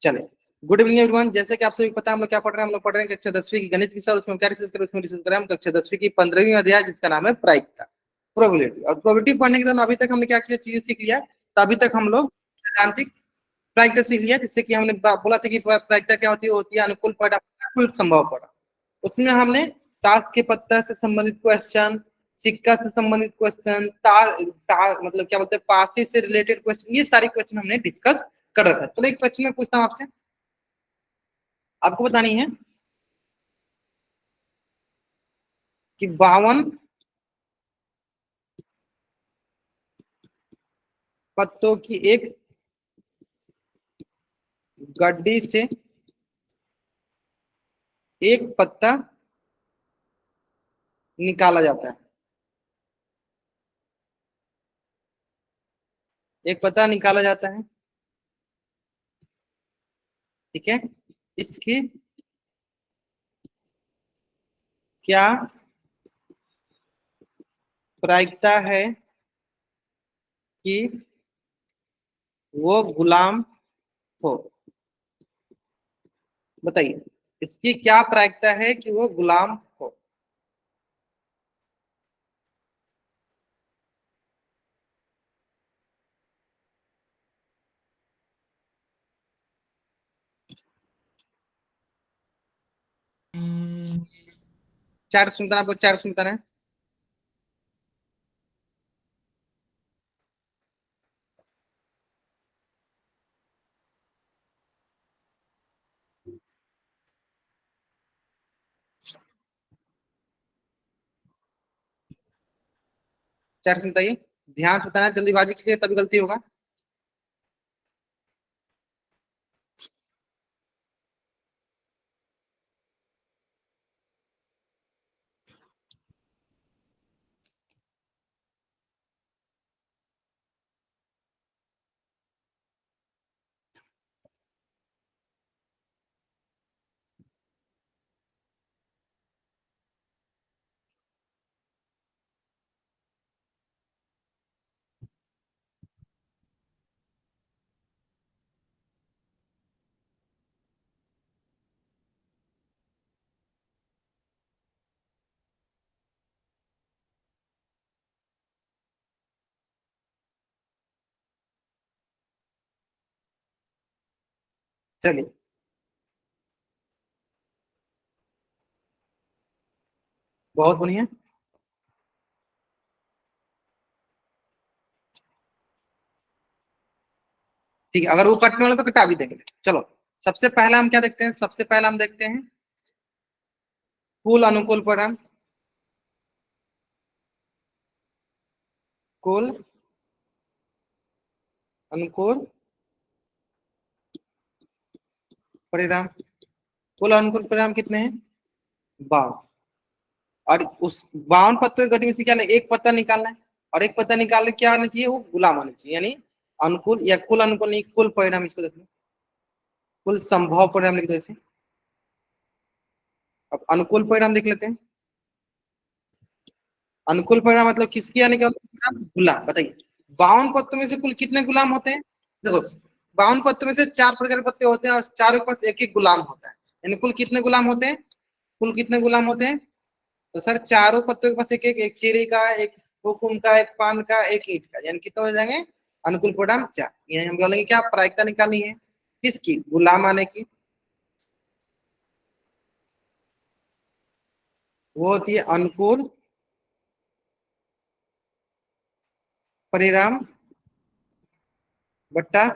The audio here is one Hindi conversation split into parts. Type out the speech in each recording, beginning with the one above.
चले, गुड इवनिंग एवरीवन। जैसे कि आप सभी को पता है हम लोग क्या पढ़ रहे हैं, हम लोग पढ़ रहे हैं कक्षा 10वीं की गणित विषय। उसमें क्या डिस्कस करें, उसमें डिस्कस करें हम कक्षा 10वीं की 15वीं अध्याय जिसका नाम है प्रायिकता, प्रोबेबिलिटी। और प्रोबेबिलिटी पढ़ने के दौरान अभी तक हमने क्या क्या चीजें सीख लिया, तो अभी तक हम लोग सैद्धांतिक प्रायिकता सीख लिया, जिससे कि हमने बोला था कि प्रायिकता क्या होती है अनुकूल परिणाम कुल संभव परिणाम। उसमें हमने ताश के पत्ता से संबंधित क्वेश्चन, सिक्का से संबंधित क्वेश्चन, मतलब क्या बोलते हैं पासे से रिलेटेड क्वेश्चन, ये सारे क्वेश्चन हमने डिस्कस कर रखा है। चलो एक क्वेश्चन मैं पूछता हूँ आपसे, आपको बतानी है कि 52 पत्तों की एक गड्डी से एक पत्ता निकाला जाता है। एक पत्ता निकाला जाता है, ठीक है। इसकी क्या प्रायिकता है कि वो गुलाम हो? बताइए, इसकी क्या प्रायिकता है कि वो गुलाम हो? चार सुनता है आपको, चार सुनता है। चार सुनता है, ध्यान से बताना, जल्दीबाजी कीजिए तभी गलती होगा। चलिए, बहुत बढ़िया। ठीक है, अगर वो कटने वाला तो कटा भी देंगे। चलो, सबसे पहला हम क्या देखते हैं, सबसे पहला हम देखते हैं कुल अनुकूल परिणाम। कुल अनुकूल परिणाम, कुल अनुकूल परिणाम कितने हैं? 52। और उस 52 पत्तों की गति में से क्या है, एक पत्ता निकालना है। और एक पत्ता निकालने क्या आना चाहिए, वो गुलाम आना चाहिए, यानी अनुकूल या कुल अनुकूल नहीं, कुल परिणाम इसको देखना, कुल संभव परिणाम लिख दो इसे। अब अनुकूल परिणाम देख लेते हैं। अनुकूल परिणाम मतलब किसकी आने का गुलाम। बताइए, 52 पत्तों में से कुल कितने गुलाम होते हैं? देखो, 52 पत्तों में से 4 प्रकार के पत्ते होते हैं और चारों के पास एक एक गुलाम होता है, यानी कुल कितने गुलाम होते हैं? कुल कितने गुलाम होते हैं? तो सर चारों पत्तों के पास एक एक, एक चेरी का, एक हुकुम का, एक पान का, एक ईंट का, यानी कितने हो जाएंगे? अनुकूल परिणाम 4। यानी हम बोलेंगे क्या प्रायिकता निकालनी है किसकी, गुलाम आने की। वो होती है अनुकूल परिणाम बट्टा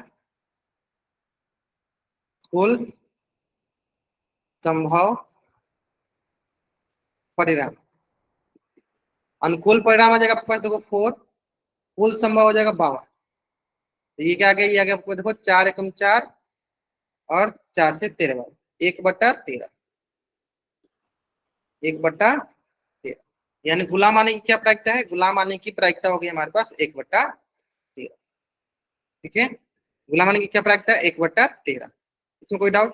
कुल संभव परिणाम। अनुकूल परिणाम आ जाएगा आपके पास, देखो 4, कुल संभव हो जाएगा 52। तो ये क्या आ गया, ये आ गया आपको देखो 4 एकम 4 और 4 से 13, 1/13, 1/13। यानी गुलाम आने की क्या प्रायिकता है, गुलाम आने की प्रायिकता हो गई हमारे पास 1/13। ठीक है, गुलाम आने की क्या प्रायिकता है, 1/13। इसमें कोई डाउट?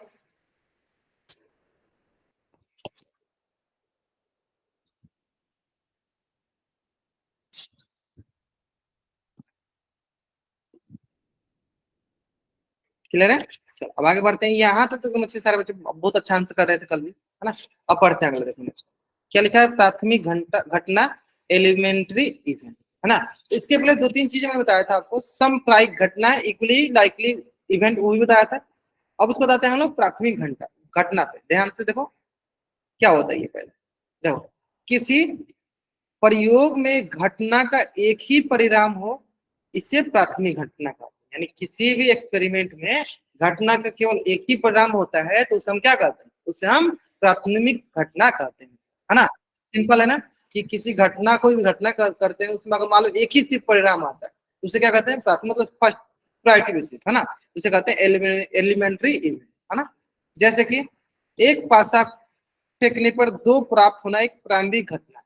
क्लियर है? चलो अब आगे बढ़ते हैं। यहाँ तक तो तुम अच्छे सारे बच्चे बहुत अच्छा आंसर कर रहे थे कल भी, है ना। अब पढ़ते हैं अगले, देखो नेक्स्ट क्या लिखा है, प्राथमिक घंटा घटना एलिमेंट्री इवेंट, है ना। इसके पहले दो तीन चीजें मैंने बताया था आपको, सम प्राइक घटना, इक्वली लाइकली इवेंट, वो भी बताया था। अब उसको बताते हैं हम लोग प्राथमिक घंटा घटना पे। ध्यान से देखो क्या होता है ये, पहले देखो, किसी प्रयोग में घटना का एक ही परिणाम हो, इसे प्राथमिक घटना का, यानी किसी भी एक्सपेरिमेंट में घटना का केवल एक ही परिणाम होता है तो उसे हम क्या कहते हैं, उसे हम प्राथमिक घटना कहते हैं, है ना। सिंपल है ना, कि किसी घटना, कोई भी घटना करते हैं, उसमें अगर मान लो एक ही सिर्फ परिणाम आता है, उसे क्या कहते हैं, प्राथमिक, मतलब फर्स्ट प्रायोरिटी बेसिस, है ना। उसे कहते हैं एलिमेंट्री इवेंट, है ना। जैसे कि एक पासा फेंकने पर दो प्राप्त होना एक प्रारंभिक घटना,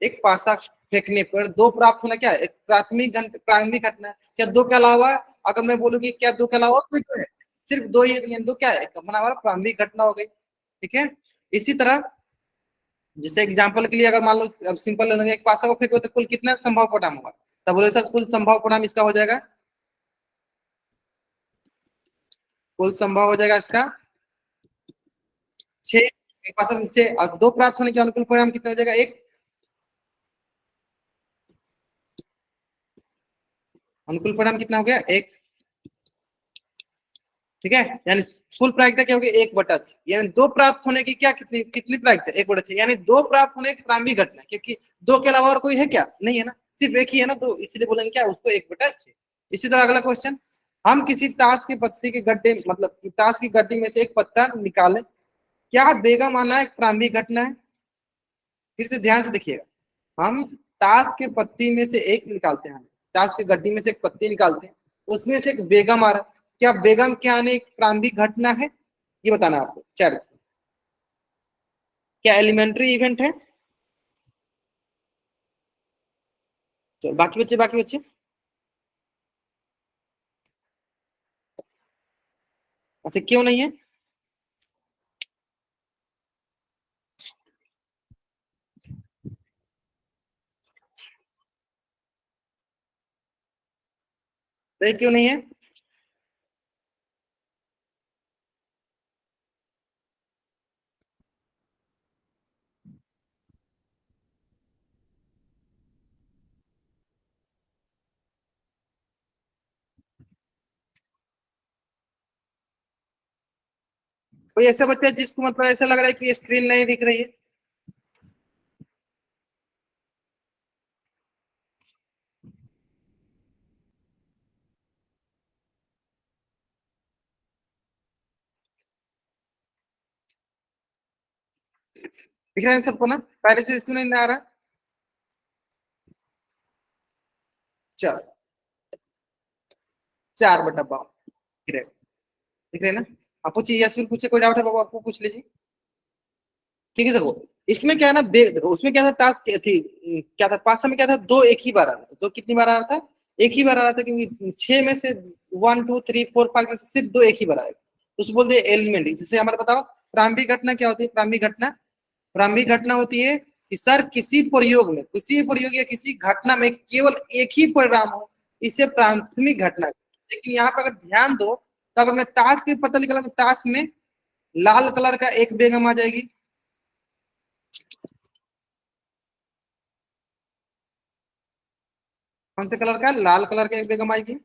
एक पासा फेंकने पर दो प्राप्त होना क्या है, एक प्रारंभिक घटना है। क्या दो के अलावा, अगर मैं बोलूँ कि क्या दो के अलावा कोई तो है, सिर्फ दो ही है, दो क्या है, अपना हमारा प्रारंभिक घटना हो गई, ठीक है। इसी तरह जैसे एग्जाम्पल के लिए अगर मान लो, अब सिंपल लेंगे, एक पासा को फेंको तो कुल कितना संभव परिणाम होगा, तब बोले सर कुल संभव परिणाम इसका हो जाएगा, कुल संभव हो जाएगा इसका 6, एक पासा में 6, और दो प्राप्त होने के अनुकूल परिणाम कितना हो जाएगा, एक, अनुकूल परिणाम कितना हो गया, एक, ठीक है। यानी फुल प्रायिकता क्या होगी, 1/6, यानी दो प्राप्त होने की क्या, कितनी कितनी प्रायिकता, 1/6, यानी दो प्राप्त होने की प्रारंभिक घटना, क्योंकि दो के अलावा और कोई है क्या, नहीं है ना, सिर्फ एक ही है ना, तो इसलिए बोलेंगे क्या उसको, 1/6। इसी तरह अगला क्वेश्चन, हम किसी ताश के पत्ते के गड्ढे, मतलब ताश की गड्डी में से एक पत्ता निकाले, क्या बेगम आना एक प्रारंभिक घटना है। फिर से ध्यान से देखिएगा, हम ताश के पत्ती में से एक निकालते हैं, ताश की गड्डी में से एक पत्ती निकालते हैं, उसमें से एक बेगम आ रहा है, क्या बेगम के आने एक प्रारंभिक घटना है, ये बताना है आपको। चलो, क्या एलिमेंट्री इवेंट है। चलो बाकी बच्चे, बाकी बच्चे, अच्छा क्यों नहीं है, तो क्यों नहीं है। कोई ऐसा बच्चा है जिसको मतलब ऐसा लग रहा है कि स्क्रीन नहीं दिख रही है, दिख रहा है सबको ना, पहले से इसमें नहीं आ रहा। चलो 4/12 दिख रहे, दिख रहे ना। आप पूछिए, यशवीर पूछे, कोई डाउट है बाबू आपको, पूछ लीजिए। ठीक है देखो, इसमें क्या है ना, देखो उसमें क्या था, टास्क थी, क्या था, 500 में क्या था, दो एक ही बार आ रहा था, दो कितनी बार आ रहा था, एक ही बार आ रहा था, क्योंकि 6 में से 1 2 3 4 5 में से सिर्फ दो एक ही बार आएगा, तो उसको बोलते हैं एलिमेंट। जैसे हमारे बताओ प्रारंभिक घटना क्या होती है, प्रारंभिक घटना, प्रारंभिक घटना होती है कि सर किसी प्रयोग में, किसी प्रयोग या किसी घटना में केवल एक ही परिणाम हो, इसे प्राथमिक घटना। लेकिन यहाँ पर अगर ध्यान दो, तो अगर मैं ताश की पता निकाला तो ताश में लाल कलर का एक बेगम आ जाएगी, कौन से कलर का, लाल कलर का एक बेगम आएगी,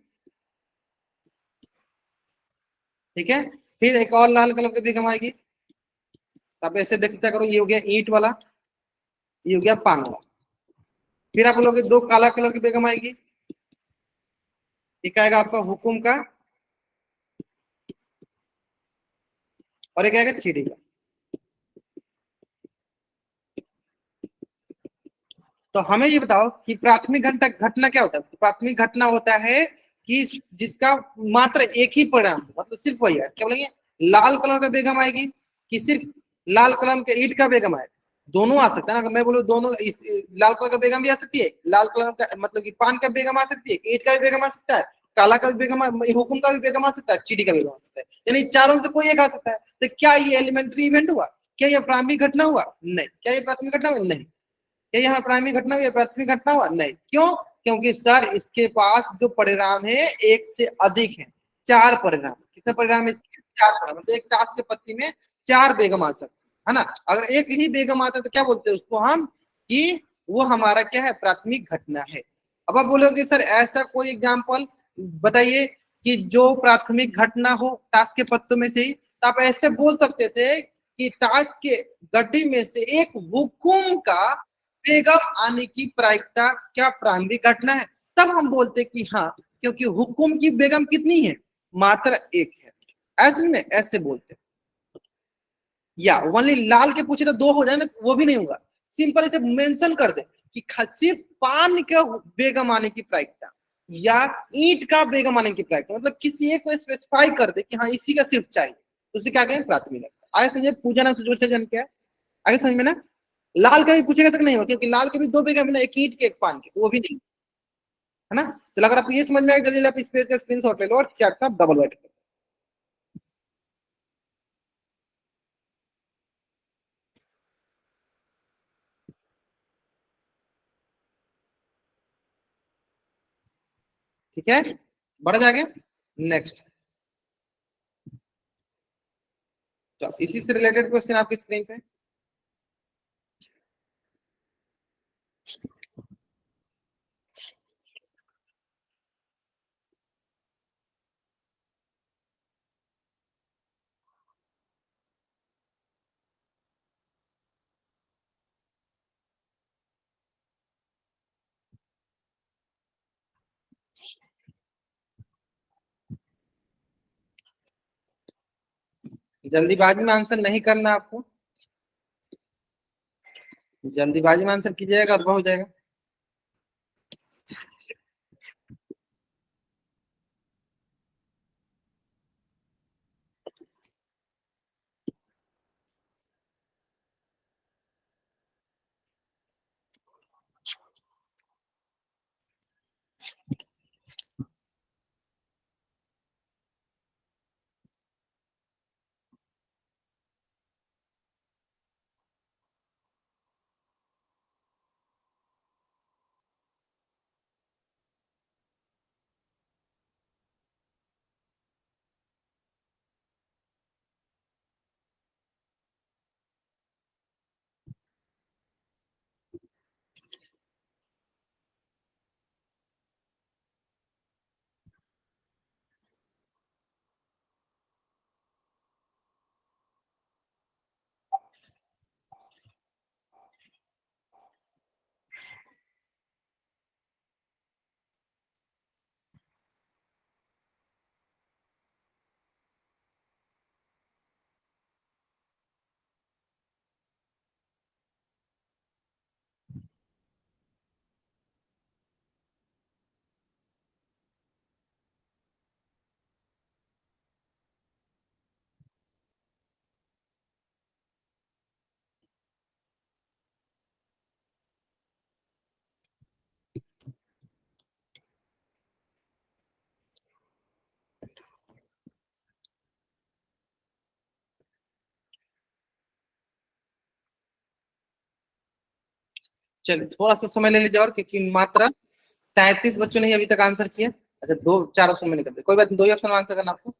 ठीक है। फिर एक और लाल कलर की बेगम आएगी, अब ऐसे देखते करो, ये हो गया ईंट वाला, ये हो गया पान वाला। फिर आप लोग दो काला कलर की बेगम आएगी, एक आएगा आपका हुकुम का, और एक आएगा चिड़ी का। तो हमें ये बताओ कि प्राथमिक घटना घटना क्या होता है, प्राथमिक घटना होता है कि जिसका मात्र एक ही परिणाम, मतलब सिर्फ वही है, क्या बोलेंगे, लाल कलर का बेगम आएगी, कि सिर्फ लाल कलर के ईंट का बेगम आएगा, दोनों आ सकता है ना। अगर मैं बोलूँ दोनों, लाल कलर का बेगम भी आ सकती है, लाल कलर का मतलब कि पान का बेगम आ सकती है, ईंट का भी बेगम आ सकता है, काला का भी बेगम, हुकुम का भी बेगम आ सकता है, चीटी का बेगम आ सकता है, यानी चारों से कोई एक आ सकता है। तो क्या ये एलिमेंट्री इवेंट हुआ, क्या ये प्रारंभिक घटना हुआ, नहीं। क्या ये प्राथमिक घटना हुआ, नहीं। क्या यहाँ प्राइमरी घटना हुई, प्राथमिक घटना हुआ, नहीं। क्यों, क्योंकि सर इसके पास जो परिणाम है एक से अधिक है, 4 परिणाम, कितने परिणाम है इसके? चार परिणाम, मतलब एक ताश के पत्ती में चार बेगम आ सकते है ना। अगर एक ही बेगम आता है तो क्या बोलते हैं उसको हम, कि वो हमारा क्या है, प्राथमिक घटना है। अब आप बोलोगे सर ऐसा कोई एग्जाम्पल बताइए कि जो प्राथमिक घटना हो ताश के पत्तों में से ही, तो आप ऐसे बोल सकते थे कि ताश के गड्डी में से एक हुकुम का बेगम आने की प्रायिकता क्या प्रारंभिक घटना है? तब हम बोलते कि हाँ, क्योंकि हुकुम की बेगम कितनी है, मात्र एक है। ऐसे में ऐसे बोलते, या ओनली लाल के पूछे तो दो हो जाए ना, वो भी नहीं होगा। सिंपल इसे मेंशन कर दे कि सिर्फ पान के बेगम आने की प्रायिकता या ईंट का बेगम आने की प्रायिकता, मतलब किसी एक को स्पेसिफाई कर दे कि हाँ इसी का सिर्फ चाहिए, तो उसे क्या कहें, प्राथमिक घटना। आगे समझे, पूजा नाम से जो जन क्या है, आगे समझ में ना। लाल का भी पूछेगा तक नहीं होगा, क्योंकि लाल के भी दो बेगम है ना, एक ईंट के एक पान के, तो वो भी नहीं है ना। चलो अगर आप ये समझ में आए, जल्दी आप इस पेज का स्क्रीनशॉट ले लो और चैट का डबल बैठ करो। ठीक है, बढ़ जाएगा। नेक्स्ट, तो इसी से रिलेटेड क्वेश्चन आपकी स्क्रीन पे। जल्दीबाजी में आंसर नहीं करना आपको, जल्दीबाजी में आंसर कीजिएगा और हो जाएगा। चलिए थोड़ा सा समय ले लीजिए और, क्योंकि मात्र 33 बच्चों ने ही अभी तक आंसर किया। अच्छा, दो चार ऑप्शन में निकलते, कोई बात नहीं, दो ही ऑप्शन में आंसर करना आपको।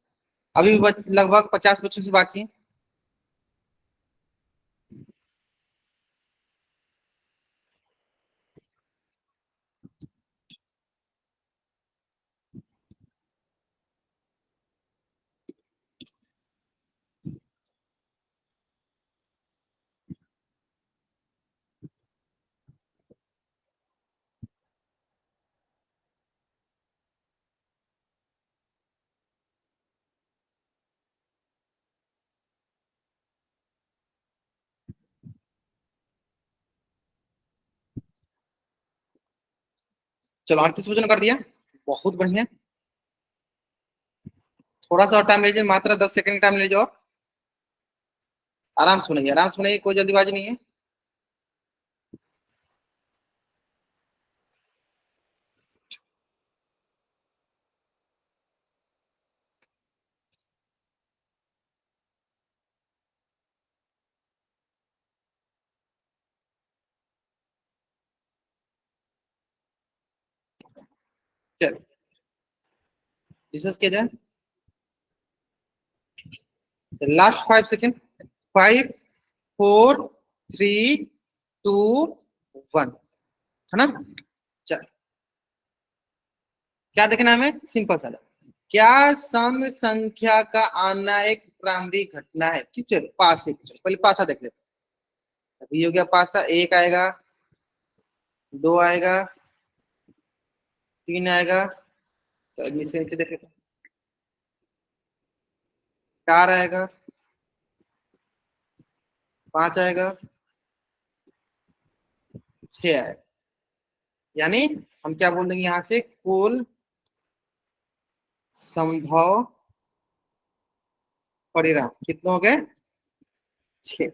अभी भी लगभग 50 बच्चों से बाकी है। चलो 38 बच्चों ने कर दिया, बहुत बढ़िया। थोड़ा सा और टाइम लीजिए, मात्र 10 सेकंड टाइम लीजिए और आराम सुनिए, आराम सुनिए, कोई जल्दीबाजी नहीं है। चलो डिस्कस किया जाए। Last 5 second. 5 4 3 2 1, है ना। चल, क्या देखना है हमें? सिंपल सा। क्या सम संख्या का आना एक प्रारंभिक घटना है? किस पास से? पहले पासा देख लेते हैं। अभी हो गया पासा, 1 आएगा, 2 आएगा, 3 आएगा, तो अब नीचे नीचे देख लेते हैं। 4 आएगा, 5 आएगा, 6 आएगा। यानी हम क्या बोल देंगे यहाँ से? कुल संभव परिणाम कितने हो गए? 6।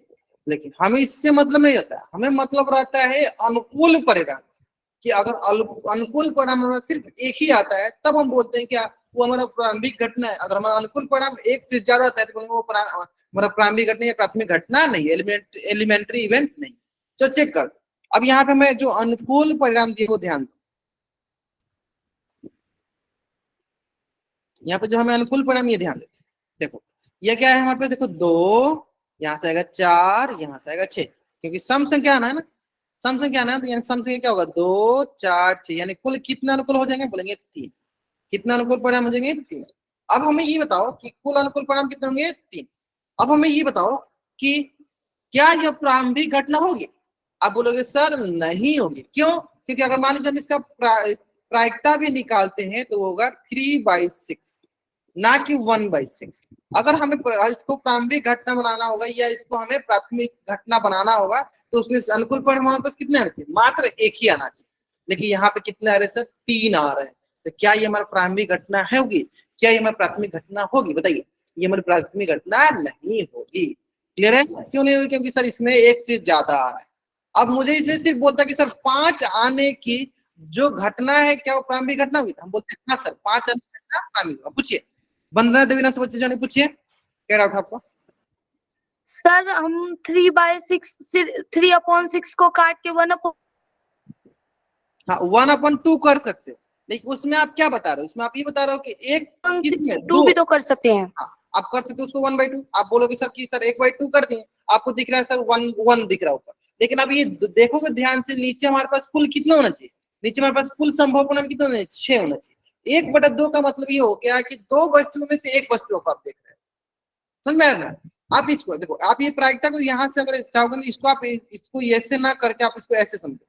लेकिन हमें इससे मतलब नहीं होता है, हमें मतलब रहता है अनुकूल परिणाम से। कि अगर अनुकूल परिणाम हमारा सिर्फ एक ही आता है तब हम बोलते हैं क्या वो हमारा प्रारंभिक घटना है। अगर हमारा अनुकूल परिणाम एक से ज्यादा आता है तो बोलेंगे वो हमारा प्रारंभिक घटना या प्राथमिक घटना नहीं, एलिमेंट्री इवेंट नहीं। तो चेक कर, अब यहाँ पे मैं जो अनुकूल परिणाम दिए वो ध्यान दो। यहाँ पे जो हमें अनुकूल परिणाम ये ध्यान दे, देखो ये क्या है हमारे पास? देखो 2, यहाँ से आएगा 4, यहाँ से आएगा 6, क्योंकि सम संख्या आना है ना। सम संख्या आना है तो यानी सम संख्या क्या होगा? 2 4 6, यानी कुल कितना अनुकूल हो जाएंगे? बोलेंगे 3। कितना अनुकूल परिणाम हो जाएंगे? 3। अब हमें ये बताओ कि कुल अनुकूल परिणाम कितने होंगे? 3। अब हमें ये बताओ कि क्या यह प्रारंभिक घटना होगी? आप बोलोगे सर नहीं होगी। क्यों? क्योंकि अगर मान लीजिए हम इसका प्रायिकता भी निकालते हैं तो होगा 3/6, ना कि 1/6। अगर हमें इसको प्रारंभिक घटना बनाना होगा या इसको हमें प्राथमिक घटना बनाना होगा तो उसमें अनुकूल परिणाम बस कितने आने चाहिए? मात्र एक ही आना चाहिए। लेकिन यहाँ पे कितने आ रहे सर? 3 आ रहे हैं। तो क्या ये हमारा प्रारंभिक घटना है होगी? क्या ये हमारी प्राथमिक घटना होगी? बताइए। ये हमारी प्राथमिक घटना नहीं होगी। क्लियर है? क्यों नहीं होगी? क्योंकि सर इसमें एक से ज्यादा आ रहा है। अब मुझे इसमें सिर्फ बोलता कि सर 5 आने की जो घटना है क्या वो प्रारंभिक घटना होगी? हम बोलते हैं हाँ सर 5 आने की घटना प्रारंभिक। पूछिए, बन रहा है देवीना से बच्चे जाने, पूछिए क्या डाउट है आपको? सर हम 3/6 को काट के 1/, हाँ 1/2 कर सकते हो, लेकिन उसमें आप क्या बता रहे हो? उसमें आप ये बता रहे हो कि एक किसमें? 2 दो। भी तो कर सकते हैं। हाँ आप कर सकते हो उसको 1/2। आप बोलोगे सर कि सर 1/2 कर दिए, आपको दिख रहा है सर 1 दिख रहा है ऊपर। लेकिन अब ये देखोगे ध्यान से, नीचे हमारे पास कुल कितना होना चाहिए? नीचे हमारे पास कुल संभव परिणाम कितना होना चाहिए? 6 होना चाहिए। 1/2 का मतलब ये हो गया कि 2 वस्तुओं में से एक वस्तु को आप देख रहे हैं। समझ में आ रहा है? आप इसको देखो, आप ये प्रायिकता को यहाँ से अगर चाहोगे इसको आप इसको ऐसे ना करके आप इसको ऐसे समझो।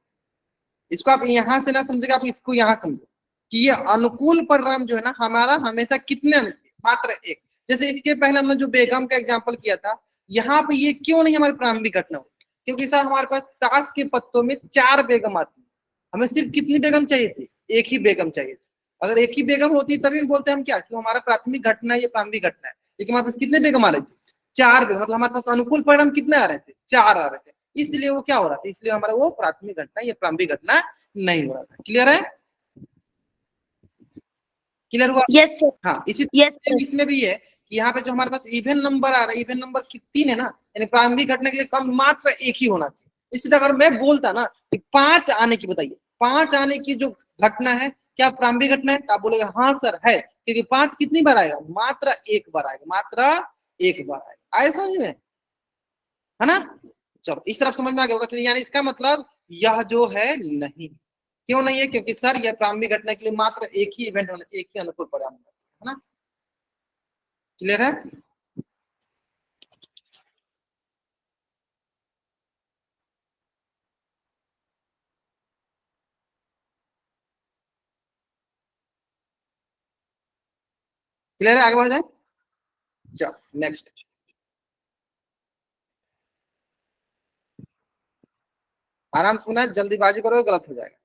इसको आप यहाँ से ना समझेगा, आप इसको यहाँ समझो कि ये अनुकूल परिणाम जो है ना हमारा हमेशा कितने आने चाहिए? मात्र एक। जैसे इसके पहले हमने जो बेगम का एग्जाम्पल किया था, यहाँ पे ये क्यों नहीं हमारी प्रारंभिक घटना हो? क्योंकि सर हमारे पास ताश के पत्तों में 4 बेगम आती है। हमें सिर्फ कितनी बेगम चाहिए थी? एक ही बेगम चाहिए थी। अगर एक ही बेगम होती तभी बोलते हम क्या कि हमारा प्राथमिक घटना है, ये प्रारंभिक घटना है। लेकिन हमारे पास कितने बेगम आ रहे थे? 4 बेगम। मतलब हमारे पास अनुकूल परिणाम कितने आ रहे थे? 4 आ रहे थे। इसलिए वो क्या हो रहा था? इसलिए हमारा वो प्राथमिक घटना, ये प्रारंभिक घटना नहीं हो रहा था। क्लियर है? क्लियर हुआ? Yes sir. हाँ इसी यस सर। इसमें भी है कि यहाँ पे जो हमारे पास इवन नंबर आ रहा है, इवन नंबर 3 है ना, यानी प्रारंभिक घटना के लिए कम मात्र एक ही होना चाहिए। इसी तरह अगर मैं बोलता ना कि 5 आने की, बताइए 5 आने की जो घटना है क्या प्रारंभिक घटना है? तो आप बोलेगा हाँ सर है, क्योंकि 5 कितनी बार आएगा? मात्र एक बार आएगा, मात्र एक बार आएगा। आए समझ में? है ना। चलो इस तरफ समझ में आ गया होगा। तो यानी इसका मतलब यह जो है नहीं। क्यों नहीं है? क्योंकि सर यह प्रारंभिक घटना के लिए मात्र एक ही इवेंट होना चाहिए, एक ही अनुकूल परिणाम होना चाहिए। है ना। क्लियर है? क्लियर है? आगे बढ़ जाए। चलो नेक्स्ट। आराम से सुना है, जल्दीबाजी करोगे गलत हो जाएगा।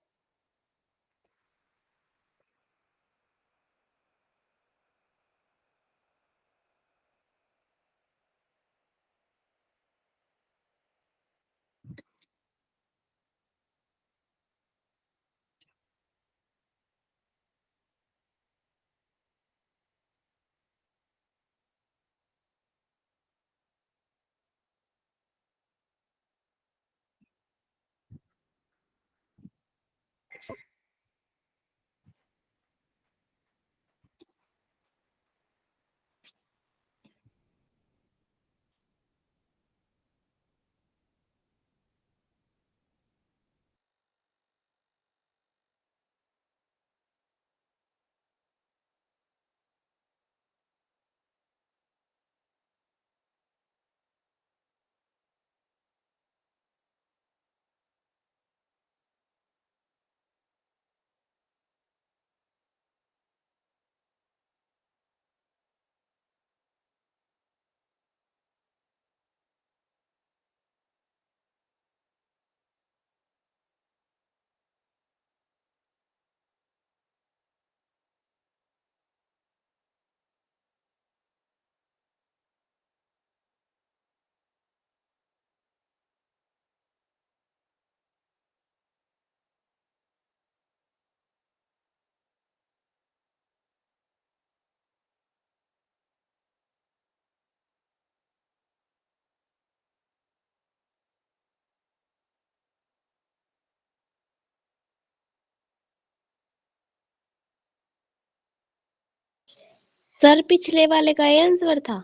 सर पिछले वाले का ये आंसर था।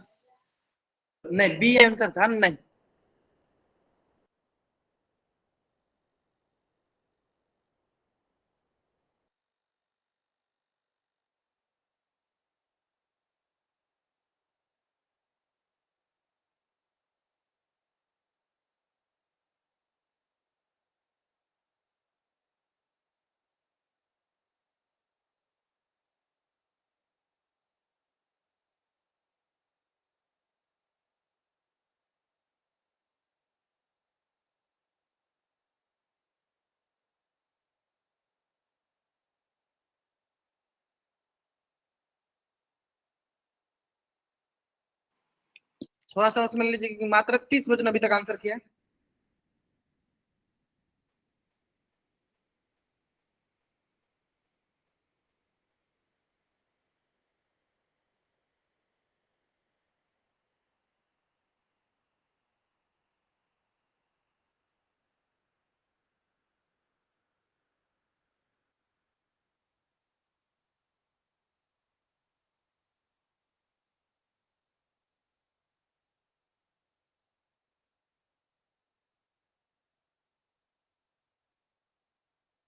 नहीं, बी आंसर था नहीं। थोड़ा सा समझ लीजिए कि मात्र 30 बच्चों ने अभी तक आंसर किया है।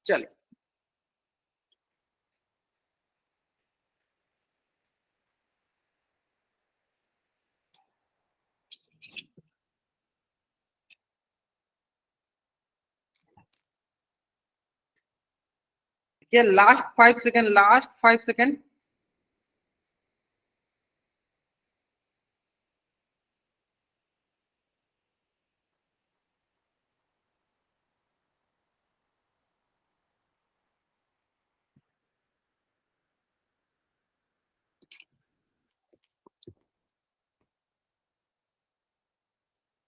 चलिए, ये लास्ट 5 सेकेंड, लास्ट 5 सेकेंड।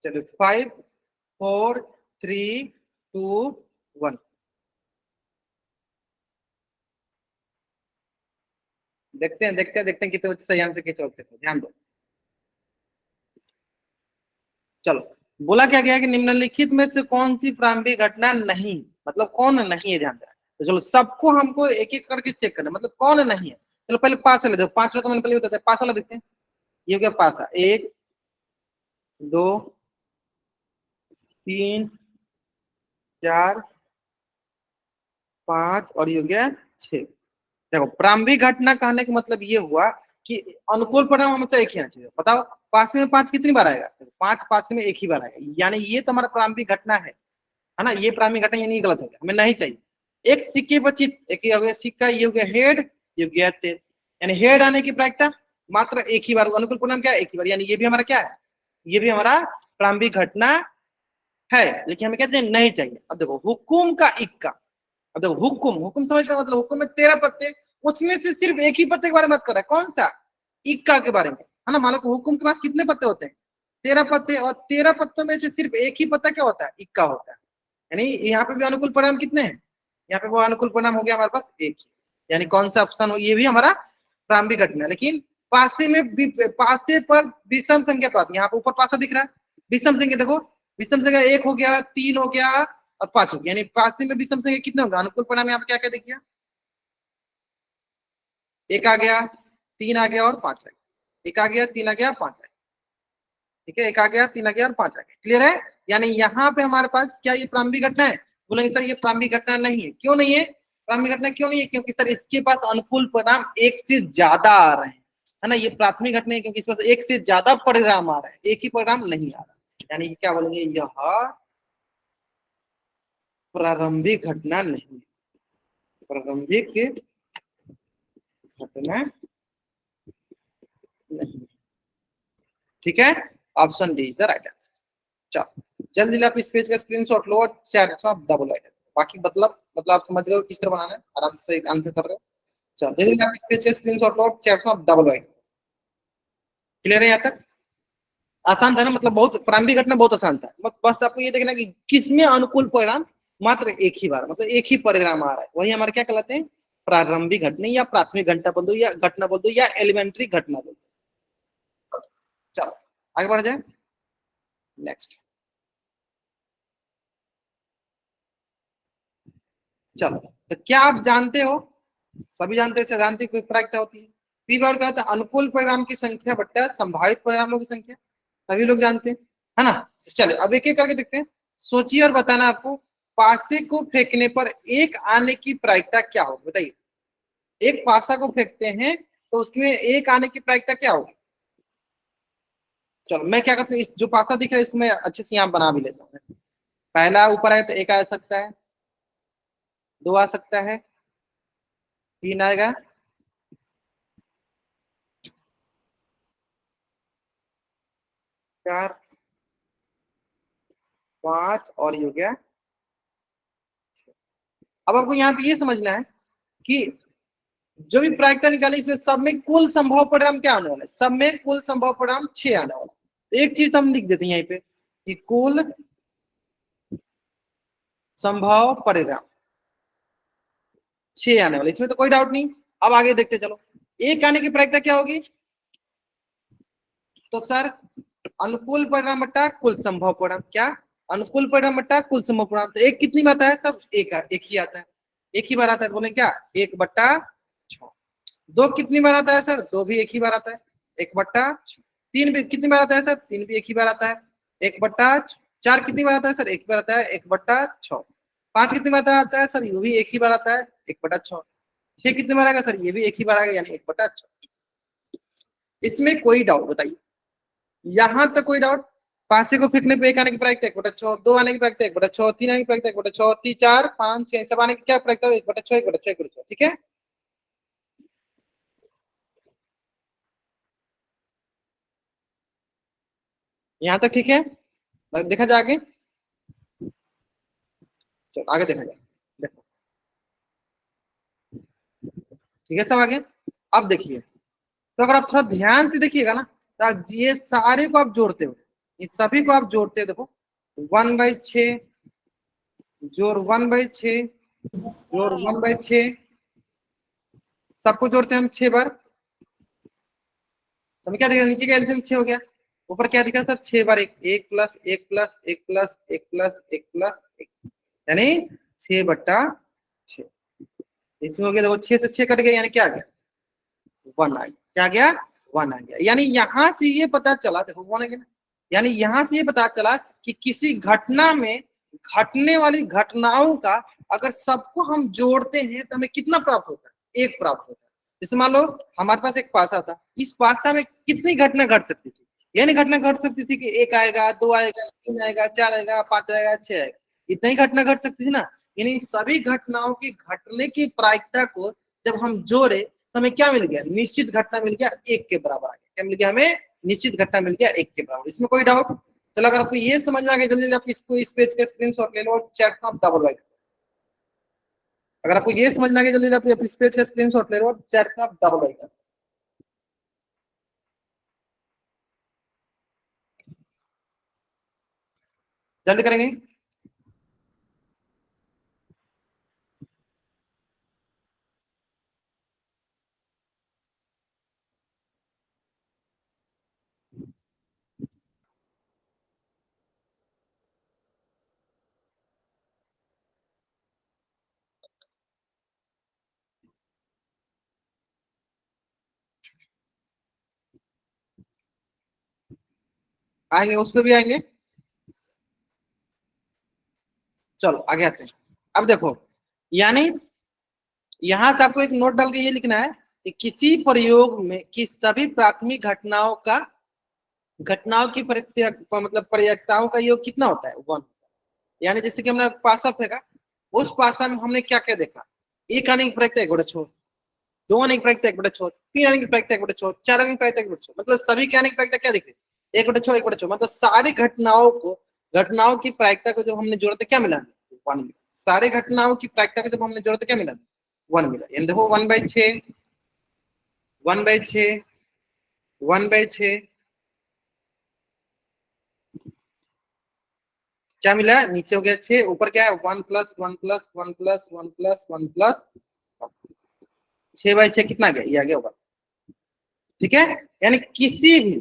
चलिए, 5 4 3 2 1। देखते हैं कितने बच्चे सही आंसर के चलते थे, ध्यान दो। चलो, बोला क्या गया कि निम्नलिखित में से कौन सी प्रारंभिक घटना नहीं, मतलब कौन नहीं है, ध्यान देना। तो चलो, सबको हमको एक एक करके चेक करना, मतलब कौन नहीं है। चलो पहले पास वाले देखो, पांच वाला तो मैंने पहले बताया, पास वाला देखते हैं। ये हो गया पासा, 1 2 3 4 5 और ये हो गया 6। देखो, प्रारंभिक घटना कहने का मतलब ये हुआ कि अनुकूल परिणाम हमेशा एक ही आना चाहिए। बताओ, पासे में 5 कितनी बार आएगा? 5 पासे में एक ही बार आएगा, यानी ये तो हमारा प्रारंभिक घटना है ना। ये प्रारंभिक घटना, यानी गलत हो गया, हमें नहीं चाहिए। एक सिक्के पर चित, एक हो गया सिक्का, ये हो गया हेड, ये हो गया टेल। यानी हेड आने की प्रायिकता मात्र एक ही बार, अनुकूल परिणाम क्या है? एक ही बार, यानी ये भी हमारा क्या है? ये भी हमारा प्रारंभिक घटना है, लेकिन हमें कहते हैं नहीं चाहिए। अब देखो, हुकुम का इक्का। अब देखो, हुकुम हुकुम समझते हो, मतलब हुकुम में 13 पत्ते, उसमें से सिर्फ एक ही पत्ते के बारे में बात कर रहा है। कौन सा? इक्का के बारे में, है ना। मान लो हुकुम के पास कितने पत्ते होते हैं? 13 पत्ते, और 13 पत्तों में से सिर्फ एक ही पत्ता क्या होता है? इक्का होता है। यानी यहाँ पे भी अनुकूल परिणाम कितने हैं? यहाँ पे वो अनुकूल परिणाम हो गया हमारे पास एक ही। यानी कौन सा ऑप्शन हो? ये भी हमारा प्रारंभिक घटना है, लेकिन पासे में भी, पासे पर विषम संख्या प्राप्त। यहाँ पे ऊपर पासा दिख रहा है, विषम संख्या देखो, विषम संख्या 1 हो गया, 3 हो गया और 5 हो गया। यानी पासे में विषम संख्या कितने होगा? अनुकूल परिणाम यहाँ पे क्या क्या देखिए, 1 आ गया, 3 आ गया और 5 आ गया। 1 आ गया, 3 आ गया, 5 आ गया। ठीक है, 1 आ गया, 3 आ गया और 5 आ गया। क्लियर है? यानी यहाँ पे हमारे पास क्या ये प्रारंभिक घटना है? बोलेंगे सर ये प्रारंभिक घटना नहीं है। क्यों नहीं है प्रारंभिक घटना? क्यों नहीं है? क्योंकि सर इसके पास अनुकूल परिणाम एक से ज्यादा आ रहे हैं, है ना। ये प्राथमिक घटना है क्योंकि इस पास एक से ज्यादा परिणाम आ रहे हैं, एक ही परिणाम नहीं आ रहा। यानी कि क्या बोलेंगे, यह प्रारंभिक घटना नहीं, प्रारंभिक घटना नहीं। ठीक है, option D is the right answer. चलो, जल्दी आप इस पेज का स्क्रीनशॉट लो और चैट में डबल आएगा। बाकी मतलब आप समझ रहे हो किस तरह बनाना है, आराम से आंसर कर रहे हो। चलो, जल्दी आप इस पेज का स्क्रीनशॉट लो और चैट में डबल आएगा। क्लियर है यहाँ तक? आसान था ना, मतलब बहुत प्रारंभिक घटना बहुत आसान था। बस आपको ये देखना कि किसमें अनुकूल परिणाम मात्र एक ही बार, मतलब एक ही परिणाम आ रहा है, वही हमारे क्या कहलाते हैं? प्रारंभिक घटना, या प्राथमिक घटना बोल दो, या घटना बोल दो, या एलिमेंट्री घटना बोल दो। चलो, आगे बढ़ जाए। नेक्स्ट, चलो, तो क्या आप जानते हो, सभी जानते हैं सैद्धांतिक प्रायिकता होती है। पी बार क्या होता है, अनुकूल परिणाम की संख्या बट्टा संभावित परिणामों की संख्या, सभी लोग जानते हैं, है ना। चलो अब एक एक करके देखते हैं। सोचिए और बताना आपको, पासे को फेंकने पर एक आने की प्रायिकता क्या होगी, बताइए। एक पासा को फेंकते हैं तो उसमें एक आने की प्रायिकता क्या होगी। चलो मैं क्या करता हूँ, इस जो पासा दिख रहा है इसको मैं अच्छे से यहाँ बना भी लेता हूँ। पहला ऊपर है तो एक आ सकता है, दो आ सकता है, तीन आएगा, चार, पांच और ये हो गया। अब आपको यहाँ पे ये समझना है कि जो भी प्रायिकता निकाली इसमें सब में कुल संभव परिणाम क्या आने वाला है, सब में कुल संभव परिणाम 6 आने वाला है। एक चीज हम लिख देते हैं यहाँ पे कि कुल संभव परिणाम 6 आने वाले, इसमें तो कोई डाउट नहीं। अब आगे देखते चलो, एक आने की प्रायिकता क्या होगी, तो सर अनुकूल परिणाम बट्टा कुल संभव परिणाम, क्या अनुकूल परिणाम बट्टा कुल संभव परिणाम। तो एक कितनी बार आता है, सब एक ही आता है, एक ही बार आता है, बोले क्या, 1/6। दो कितनी बार आता है सर, दो भी एक ही बार आता है, 1/6। तीन भी कितनी बार आता है सर, तीन भी एक ही बार आता है, 1/4। चार कितनी बार आता है सर, एक बार आता है, 1/6। पांच कितनी बार आता है सर, ये भी एक ही बार आता है, 1/6। छह कितनी बार आएगा सर, ये भी एक ही बार आएगा, यानी 1/6। इसमें कोई डाउट बताइए, यहां तक कोई डाउट। पांचे को फेंकने पे एक आने की प्रायिकता 1/6, दो आने की प्रायिकता 1/6, तीन आने की प्रायिकता 1/6, तीन, चार, पांच, छह, सब आने की क्या प्रायिकता, 1/6, 1/6, 1/6, ठीक है। यहाँ तक ठीक है, देखा जाए आगे, चलो आगे देखा जाए, देखो ठीक है सब आगे। अब देखिए, तो अगर आप थोड़ा ध्यान से देखिएगा ना, तो ये सारे को आप जोड़ते हो, ये सभी को आप जोड़ते हो, देखो 1/6 जोड़ 1/6 जोड़ 1/6, सबको जोड़ते हैं हम 6 बार। तो हमें क्या दिखा, नीचे का एलसीएम 6 हो गया, ऊपर क्या दिखा सर, 6 बार एक, एक प्लस एक प्लस एक प्लस एक प्लस एक प्लस एक, यानी 6/6। इसमें हो गया, देखो 6 से 6 कट गया, यानी क्या आ गया, 1 आ गया, क्या आ गया, 1 आ गया। यानी यहां से ये पता चला, देखो 1 आ गया, यानी यहां से ये पता चला कि किसी घटना में घटने वाली घटनाओं का अगर सबको हम जोड़ते हैं तो हमें कितना प्राप्त होता है, एक प्राप्त होता है। जैसे मान लो हमारे पास एक पासा था, इस पासा में कितनी घटना घट सकती थी, यानी घटना घट सकती थी कि एक आएगा, दो आएगा, तीन आएगा, चार आएगा, पांच आएगा, छह आएगा, इतना ही घटना घट सकती थी ना। यानी सभी घटनाओं की घटने की प्रायिकता को जब हम जोड़े तो हमें क्या मिल गया, निश्चित घटना मिल गया, एक के बराबर आ गया, क्या मिल गया हमें, निश्चित घटना मिल गया एक के बराबर। इसमें कोई डाउट। चलो अगर आपको ये समझ में आ गया, जल्दी जल्दी आप इसको इस पेज का स्क्रीनशॉट ले लो और चैट में आप डबल राइट। अगर आपको ये समझ में आ गया, जल्दी जल्दी आप इस पेज का स्क्रीनशॉट ले लो और चैट में आप डबल राइट। जल्दी करेंगे। आएंगे, उस पर भी आएंगे। चलो आगे आते हैं। अब देखो, यानी यहां से आपको एक नोट डाल के ये लिखना है कि किसी प्रयोग में कि सभी प्राथमिक घटनाओं की मतलब प्रयोक्ताओं का योग कितना होता है, 1। यानी जैसे कि हमने पासा फेंका, उस पासा में हमने क्या क्या देखा, एक आने की प्रायिकता 1/6, दो आने की प्रायिकता 1/6, तीन आने की प्रायिकता 1/6, चार आने की प्रायिकता 1/6, मतलब सभी के आने की प्रायिकता क्या दिख रही है, 1/6, 1/6, मतलब सारी घटनाओं की प्रायिकता को जब हमने जोड़ा तो क्या मिला, 1 मिला। सारे घटनाओं की प्रायिकता को जब हमने जोड़ा तो क्या मिला, 1 मिला। यानी देखो 1/6, 1/6, 1/6, क्या मिला, नीचे हो गया 6, ऊपर क्या है, 1+1+1+1+1+1+, 6/6 कितना गया, ये आ गया ऊपर, ठीक है। यानी किसी भी,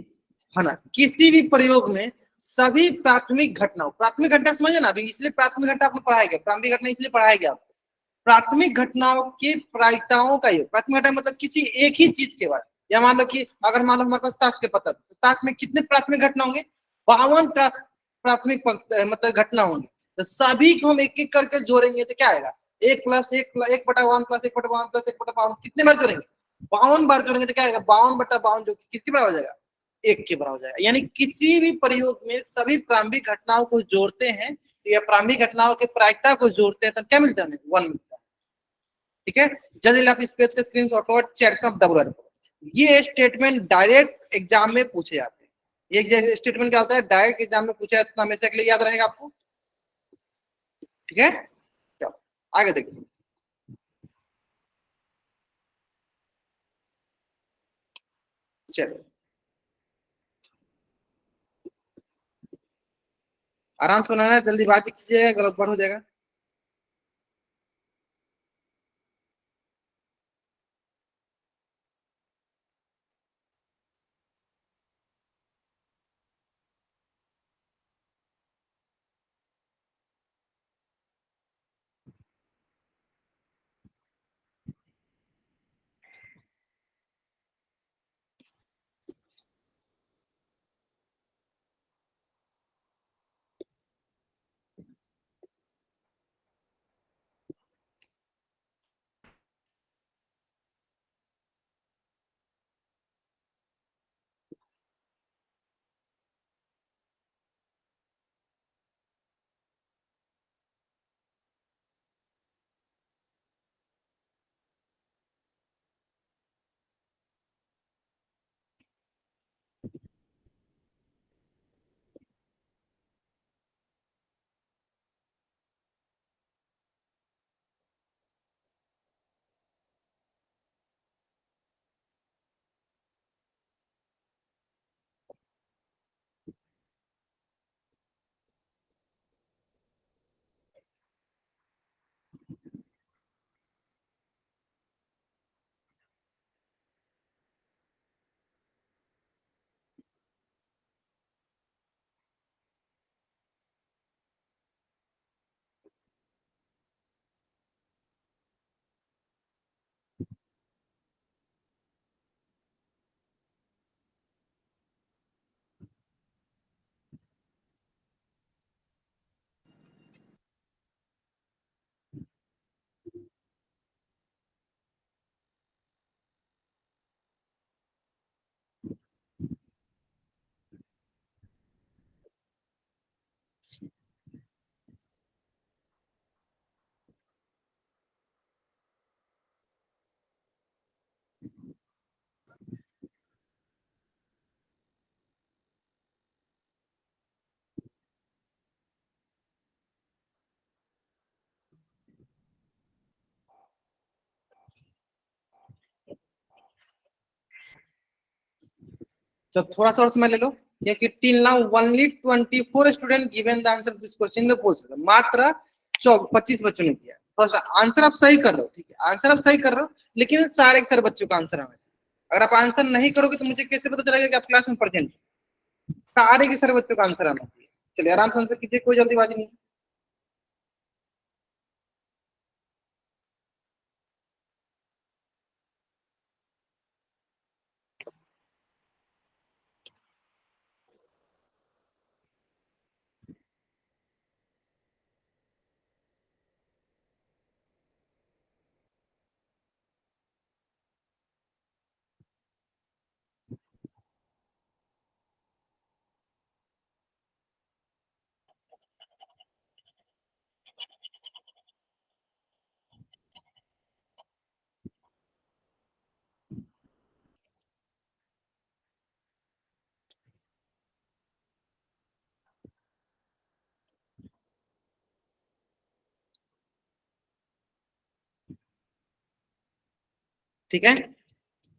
है ना, किसी भी प्रयोग में सभी प्राथमिक घटना समझे ना, अभी इसलिए प्राथमिक घटना आपको पढ़ाया गया, प्रारंभिक घटना इसलिए पढ़ाया गया आपको। प्राथमिक घटनाओं के प्रायिकताओं का योग, प्राथमिक घटना मतलब किसी एक ही चीज के बाद, या मान लो कि अगर मान लो हमारे पास ताश के पत्ता, तो ताश में कितने प्राथमिक घटना होंगे? 52 प्राथमिक मतलब घटना होंगे। तो सभी को हम एक एक करके जोड़ेंगे तो क्या आएगा? एक प्लस एक, एक बटा वन प्लस एक बटा वन प्लस एक बटा बावन, कितने बार जोड़ेंगे? 52 बार जोड़ेंगे तो क्या आएगा? 52 बटा 52, जो कि किसके बराबर हो जाएगा? एक के बराबर हो जाएगा। यानी किसी भी प्रयोग में सभी प्रारंभिक घटनाओं को जोड़ते हैं या प्रारंभिक घटनाओं के प्रायिकता को जोड़ते हैं, तब क्या मिलता है? हमें 1 मिलता है। ठीक है, जल्दी आप इस पेज का स्क्रीनशॉट और चैट में डबल करो। ये स्टेटमेंट डायरेक्ट एग्जाम में पूछे जाते हैं। ये स्टेटमेंट क्या होता है? डायरेक्ट एग्जाम में पूछा जाता है, हमेशा के लिए याद रहेगा आपको। ठीक है, चलो आगे देखिए। चलो आराम से बनाना है, जल्दीबाजी कीजिएगा, गलत बात हो जाएगा। तो थोड़ा सा और समय ले लो। ये कि till now only 24 student given the answer this question in the post, मात्र 25 बच्चों ने किया। थोड़ा सा आंसर आप सही कर रहे हो, ठीक है, आंसर आप सही कर रहे हो, लेकिन सारे के सारे बच्चों का आंसर आना चाहिए। अगर आप आंसर नहीं करोगे तो मुझे कैसे पता चलेगा कि आप क्लास में प्रेजेंट? सारे के सारे बच्चों का आंसर आना चाहिए। चलिए आराम से आंसर कीजिए, कोई जल्दीबाजी नहीं। ठीक है,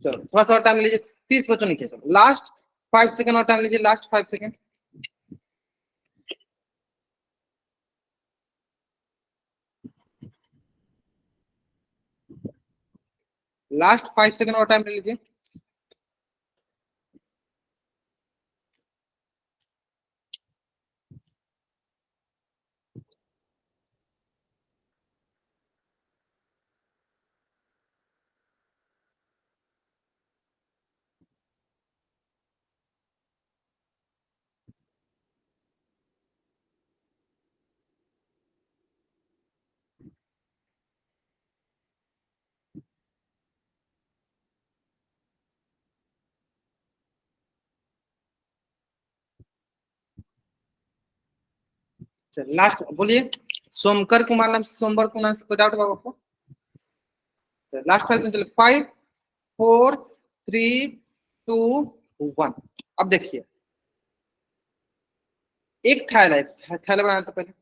चलो थोड़ा सा और टाइम लीजिए, 30 बच्चों ने किया। चलो लास्ट 5 सेकंड और टाइम लीजिए, लास्ट 5 सेकंड। लास्ट 5 सेकंड और टाइम ले लीजिए। चलिए लास्ट बोलिए। सोमकर कुमार नाम से सोमवार को नाम से कोई डाउट होगा आपको? लास्ट क्वेश्चन चलिए 5 4 3 2 1। अब देखिए एक थैला है, थैला बनाना था पहले।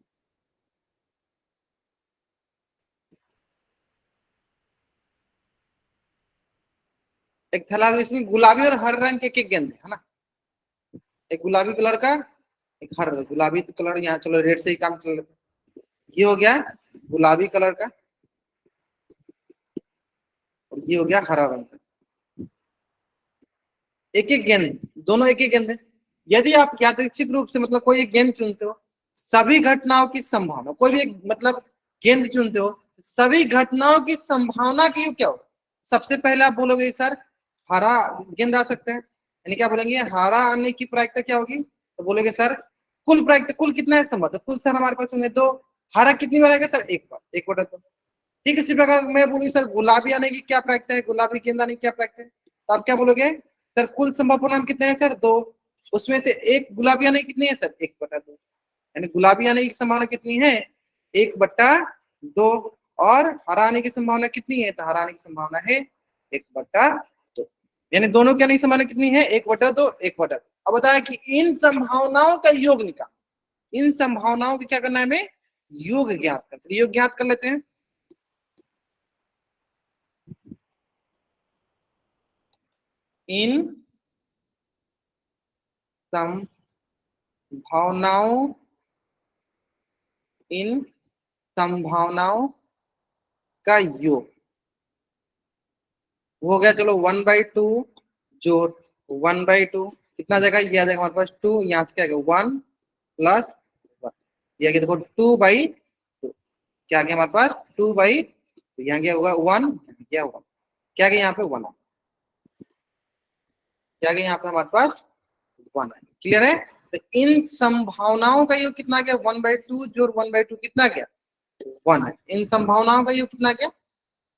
एक थैला, इसमें गुलाबी और हरे रंग के एक एक गेंद है ना। एक गुलाबी कलर का, एक हरा, गुलाबी कलर यहाँ चलो रेड से ही काम चल लेते हैं। ये हो गया गुलाबी कलर का और ये हो गया हरा रंग का। एक एक गेंद, दोनों एक एक गेंद है। यदि आप यादृच्छिक रूप से मतलब कोई एक गेंद चुनते हो, सभी घटनाओं की संभावना, कोई भी एक मतलब गेंद चुनते हो, सभी घटनाओं की संभावना की क्या होगा? सबसे पहले आप बोलोगे सर हरा गेंद आ सकता है, यानी क्या बोलेंगे हरा आने की प्रायिकता क्या होगी? तो बोलोगे सर कुल प्रायिकता, कुल कितना है संभव? तो कुल सर हमारे पास होंगे दो। हरा कितनी बार आएगा सर? एक बार, एक बटा दो। ठीक है, इसी प्रकार मैं बोलूंगी सर गुलाबी आने की क्या प्रायिकता है, गुलाबी गेंद आने की क्या प्रायिकता है? तो आप क्या बोलोगे सर कुल संभव परिणाम कितने हैं सर? दो। उसमें से एक गुलाबी आने की कितनी है सर? एक बटा दो। यानी गुलाबी आने की संभावना कितनी है? एक बटा दो। और हरा आने की संभावना कितनी है? तो हरा आने की संभावना है एक बटा दो। यानी दोनों की आने की संभावना कितनी है? एक बटा दो, एक बटा दो। अब बताया कि इन संभावनाओं का योग निकाल। इन संभावनाओं की क्या करना है हमें? योग ज्ञात कर, योग ज्ञात कर लेते हैं। इन संभावनाओं, इन संभावनाओं का योग हो गया चलो 1/2 जोड़ 1/2 कितना आ जाएगा? ये आ जाएगा हमारे पास 2, यहाँ से क्या आएगा 1 प्लस 1, ये आ गया देखो 2/2। क्या आ गया हमारे पास? 2/2। यहाँ गया होगा 1, क्या होगा क्या गया यहाँ पे 1, क्या गया यहाँ पे हमारे पास 1 है। क्लियर है? तो इन संभावनाओं का योग कितना गया? 1/2 जोड़ 1/2 कितना गया? 1 है। इन संभावनाओं का योग कितना गया?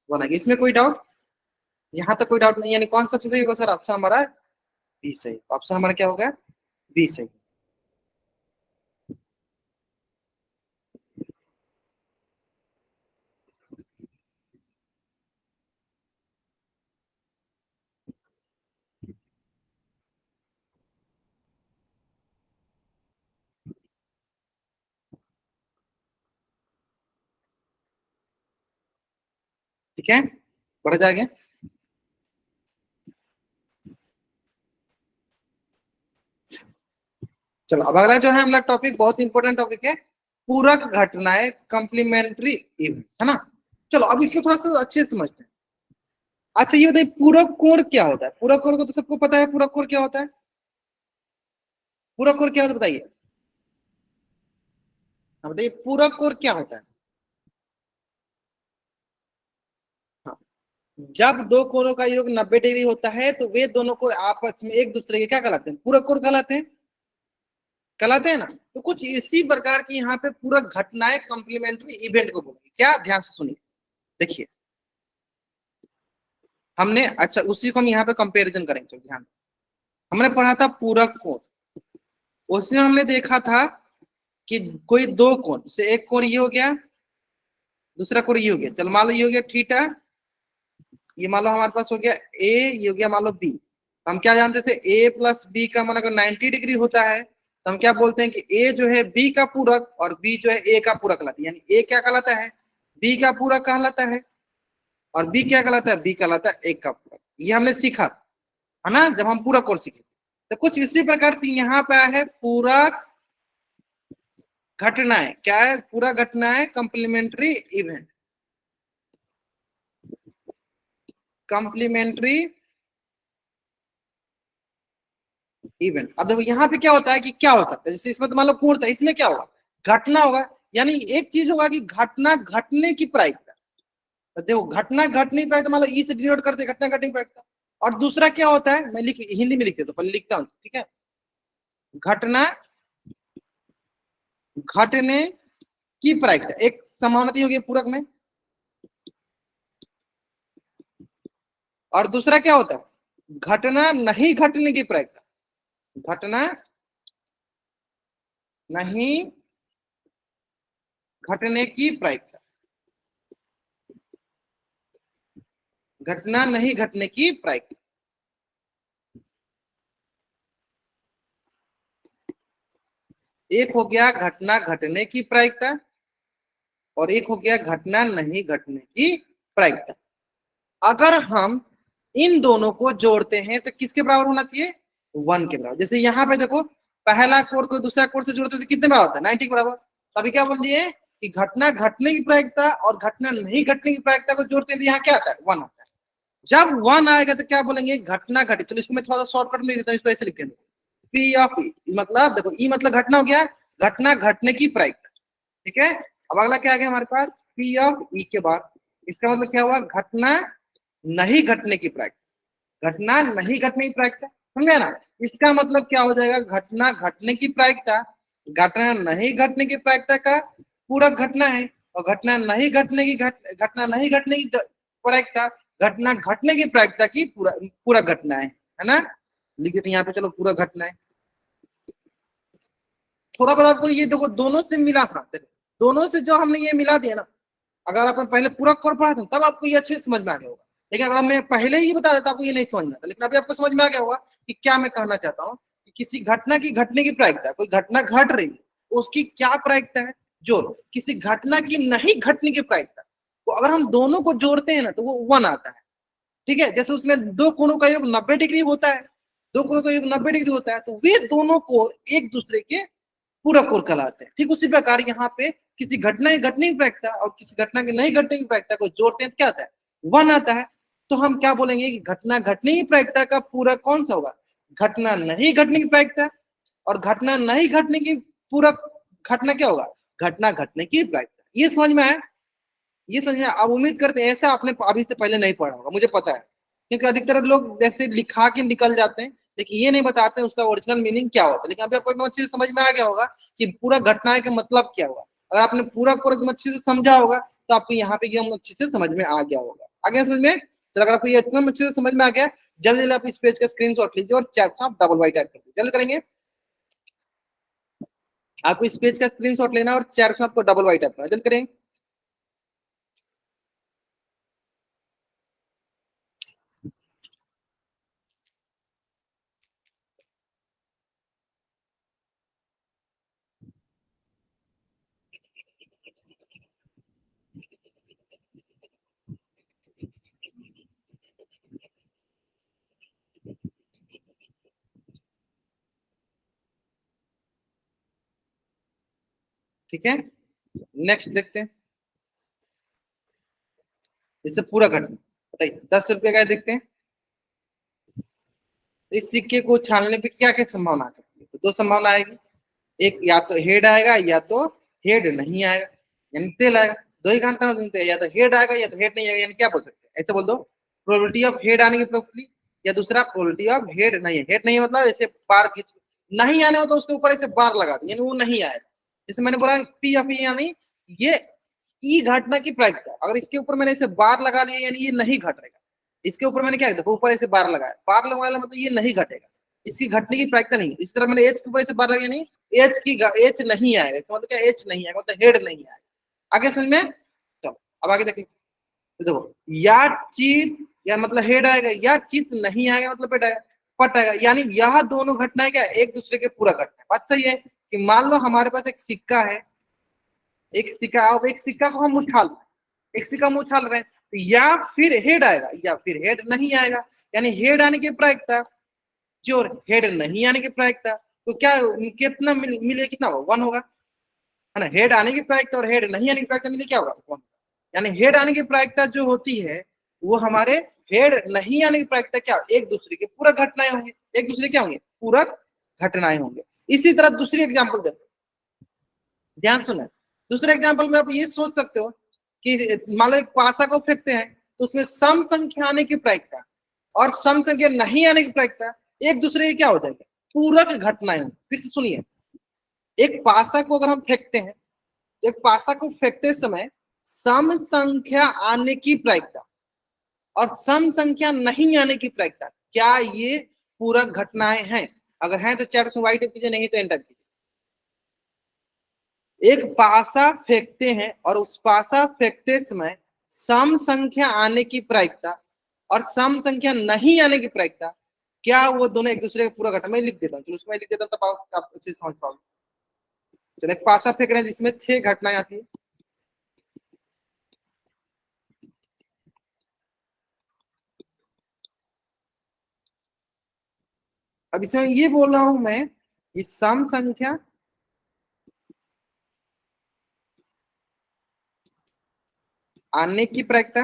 1 है। इसमें कोई डाउट? यहाँ तक कोई डाउट नहीं, यानी कौन सबसे सही होगा सर? ऑप्शन हमारा बी सही। ऑप्शन हमारा क्या होगा? बी सही। ठीक है, बढ़ जाएगा। चलो अब अगला जो है हमारा टॉपिक बहुत इंपॉर्टेंट टॉपिक है, पूरक घटनाएं, कॉम्प्लीमेंट्री इवेंट्स, है ना। चलो अब इसको थोड़ा सा अच्छे से समझते हैं। अच्छा ये बताइए पूरक कोण क्या होता है? पूरक कोण को तो सबको पता है, पूरक कोण क्या होता है? पूरक कोण क्या होता है बताइए। हाँ, बताइए पूरक कोण क्या होता है? हाँ, जब दो कोणों का योग 90 डिग्री होता है तो वे दोनों कोण आपस में एक दूसरे के क्या कहलाते हैं? पूरक कोण कहलाते हैं। कहलाते हैं ना। तो कुछ इसी प्रकार की यहाँ पे पूरक घटनाएं कॉम्प्लीमेंट्री इवेंट को बोलेंगे। क्या, ध्यान से सुनिए। देखिए हमने, अच्छा उसी को हम यहाँ पे कंपैरिजन करेंगे, ध्यान। हमने पढ़ा था पूरक कोण, उसमें हमने देखा था कि कोई दो कोण, जैसे एक कोण ये हो गया, दूसरा कोण ये हो गया। चल मान लो ये हो गया थीटा, ये मान लो हमारे पास हो गया ए, ये हो गया मान लो बी। हम क्या जानते थे? ए प्लस बी का मान अगर 90 डिग्री होता है तो हम क्या बोलते हैं कि ए जो है बी का पूरक और बी जो है ए का पूरक कहलाता है। यानी ए क्या कहलाता है? बी का पूरक कहलाता है। और बी क्या कहलाता है? बी कहलाता है ए का पूरक। ये हमने सीखा है ना जब हम पूरक कोण सीखे। तो कुछ इसी प्रकार से यहाँ पे आया है पूरक घटनाएं। क्या है? पूरक घटनाएं कॉम्प्लीमेंट्री इवेंट, कॉम्प्लीमेंट्री इवेंट। अब देखो यहाँ पे क्या होता है कि क्या हो सकता है, जैसे इसमें तो मान लो कोण था, इसमें क्या होगा? घटना होगा। यानी एक चीज होगा कि घटना घटने की प्रायिकता। तो देखो घटना घटने की प्रायिकता मान लो ई से डिनोट करते, घटना घटने की प्रायिकता। और दूसरा क्या होता है, मैं हिंदी में लिखते तो पहले लिखता हूँ, ठीक है। घटना घटने की प्रायिकता एक संभावना होगी पूरक में। और दूसरा क्या होता है? घटना नहीं घटने की प्रायिकता। घटना नहीं घटने की प्रायिकता, घटना नहीं घटने की प्रायिकता। एक हो गया घटना घटने की प्रायिकता और एक हो गया घटना नहीं घटने की प्रायिकता। अगर हम इन दोनों को जोड़ते हैं तो किसके बराबर होना चाहिए? 1 के बराबर। जैसे यहाँ पे देखो, पहला कोड को दूसरा कोड से जोड़ते तो कितने बराबर होता है? 90 के बराबर। तो अभी क्या बोल दिए कि घटना घटने की प्रायिकता और घटना नहीं घटने की प्रायिकता को जोड़ते हैं तो यहाँ क्या आता है? 1 आता है। जब 1 आएगा तो क्या बोलेंगे? घटना घटित। चलो इसको मैं थोड़ा सा शॉर्टकट में लिखता हूँ, इसको ऐसे लिखते हैं, पी ऑफ ई, मतलब देखो ई मतलब घटना हो गया, घटना घटने की प्रायिकता। ठीक है, अब अगला क्या आ गया हमारे पास? पी ऑफ ई के बाद इसका मतलब क्या हुआ? घटना नहीं घटने की प्रायिकता, घटना नहीं घटने की प्रायिकता। समझे ना? इसका मतलब क्या हो जाएगा? घटना घटने की प्रायिकता घटना नहीं घटने की प्रायिकता का पूरक घटना है, और घटना नहीं घटने की घटना नहीं घटने की प्रायिकता घटना घटने की प्रायिकता की पूरक घटना है ना? लिख देते यहाँ पे, चलो पूरक घटना है। थोड़ा बहुत आपको ये देखो दोनों से मिला था, दोनों से जो हमने ये मिला दिया ना, अगर आपने पहले पूरक कर पढ़ा था तब आपको ये अच्छे से समझ में आ गया होगा। लेकिन अगर मैं पहले ही बता देता आपको ये नहीं समझ में आता। लेकिन अभी आपको समझ में आ गया होगा कि क्या मैं कहना चाहता हूँ, कि किसी घटना की घटने की प्रायिकता, कोई घटना घट रही है उसकी क्या प्रायिकता है? जोड़। किसी घटना की नहीं घटने की प्रायिकता, तो अगर हम दोनों को जोड़ते हैं ना तो वो 1 आता है। ठीक है, जैसे उसमें दो कोणों का योग 90 डिग्री होता है, दो कोणों का योग 90 डिग्री होता है, तो वे दोनों कोण एक दूसरे के पूरक कोण कहलाते हैं। ठीक उसी प्रकार यहाँ पे किसी घटना की घटने की प्रायिकता और किसी घटना की नहीं घटने की प्रायिकता को जोड़ते हैं तो क्या आता है? 1 आता है। तो हम क्या बोलेंगे कि घटना घटने की प्रायिकता का पूरक कौन सा होगा? घटना नहीं घटने की प्रायिकता, और घटना नहीं घटने की पूरक घटना क्या होगा? घटना घटने की प्रायिकता। ये समझ में आया? ये समझ में? अब उम्मीद करते हैं ऐसा आपने अभी से पहले नहीं पढ़ा होगा, मुझे पता है, क्योंकि अधिकतर लोग जैसे लिखा के निकल जाते हैं लेकिन ये नहीं बताते हैं उसका ओरिजिनल मीनिंग क्या होता है। लेकिन अभी आपको एकदम अच्छे से समझ में आ गया होगा कि पूरा घटना का मतलब क्या हुआ। अगर आपने पूरा पूरा एकदम अच्छे से समझा होगा तो आपको यहाँ पे एकदम अच्छे से समझ में आ गया होगा। आगे समझ में? तो अगर आपको ये एकदम अच्छे से समझ में आ गया, जल्दी जल्दी आप इस पेज का स्क्रीनशॉट लीजिए और चैट में आप डबल वाई टाइप कर दीजिए। जल्दी करेंगे, आपको इस पेज का स्क्रीनशॉट लेना और चैट में आपको डबल वाई टाइप करना। जल्दी करेंगे। ठीक है, नेक्स्ट देखते हैं। इससे पूरा घटना बताइए, 10 रुपये का है, देखते हैं। इस सिक्के को छानने पे क्या क्या संभावना आ सकती है? तो 2 संभावना आएगी, एक या तो हेड आएगा या तो हेड नहीं आएगा, यानी तेल आएगा। दो ही घंटा में सुनते हैं, या तो हेड आएगा या तो हेड नहीं आएगा, यानी क्या बोल सकते हैं? ऐसे बोल दो, प्रोबेबिलिटी ऑफ हेड आने की प्रोबेबिलिटी, या दूसरा प्रोबेबिलिटी ऑफ हेड नहीं है। हेड नहीं है मतलब ऐसे बार खींच, नहीं आने मतलब उसके ऊपर ऐसे बार लगा दो, यानी वो नहीं आएगा। जैसे मैंने बोला पी ऑफ ई, यानी ये ई घटना की प्रायिकता, अगर इसके ऊपर मैंने ऐसे बार लगा लिया यानी ये नहीं घटेगा। इसके ऊपर मैंने क्या देखो ऊपर ऐसे बार लगाया, बार लगाया मतलब ये नहीं घटेगा, इसकी घटने की प्रायिकता नहीं। इस तरह मैंने एच के ऊपर ऐसे बार लगाया, नहीं एच की एच नहीं आएगा, इसका मतलब क्या? एच नहीं आएगा मतलब हेड नहीं आएगा। आगे समझ में? चलो अब आगे देखिए, तो देखो या चित, या मतलब हेड आएगा, या चित नहीं आएगा मतलब पेट आएगा, पट आएगा। यानी यह दोनों घटनाएं क्या एक दूसरे के पूरा घटना। बात सही है कि मान लो हमारे पास एक सिक्का है, एक सिक्का, अब एक सिक्का को हम उछाल रहे हैं, एक सिक्का हम उछाल रहे हैं, तो या फिर हेड आएगा या फिर हेड नहीं आएगा। यानी हेड आने की प्रायिकता जो हेड नहीं आने की प्रायिकता, तो क्या कितना मिले? कितना होगा? 1 होगा, है ना? हेड आने की प्रायिकता और हेड नहीं आने की प्रायिकता मिले क्या होगा? 1। यानी हेड आने की प्रायिकता जो होती है वो हमारे हेड नहीं आने की प्रायिकता क्या? एक दूसरे के पूरक घटनाएं होंगे, एक दूसरे क्या होंगे? पूरक घटनाएं होंगे। इसी तरह दूसरी एग्जाम्पल देखो, ध्यान सुना। दूसरे एग्जाम्पल में आप ये सोच सकते हो कि मान लो एक पासा को फेंकते हैं तो उसमें सम संख्या आने की प्रायिकता और सम संख्या नहीं आने की प्रायिकता एक दूसरे की क्या हो जाएगी? पूरक घटनाएं होंगी। फिर से सुनिए, एक पासा को अगर हम फेंकते हैं तो एक पासा को फेंकते समय सम संख्या आने की प्रायिकता और सम संख्या नहीं आने की प्रायिकता, क्या ये पूरक घटनाएं हैं? अगर हैं तो चैट में वाइट कीजिए, नहीं तो एंटर कीजिए। एक पासा फेंकते हैं और उस पासा फेंकते समय सम संख्या आने की प्रायिकता और सम संख्या नहीं आने की प्रायिकता, क्या वो दोनों एक दूसरे का पूरा घटा? मैं लिख देता हूँ, चलो उसमें लिख देता हूँ, तब आप अच्छे से समझ पाओगे। चलो एक पासा फेंक रहे हैं जिसमें 6 घटनाएं आती है। अब इसमें ये बोल रहा हूं मैं कि सम संख्या आने की प्रायिकता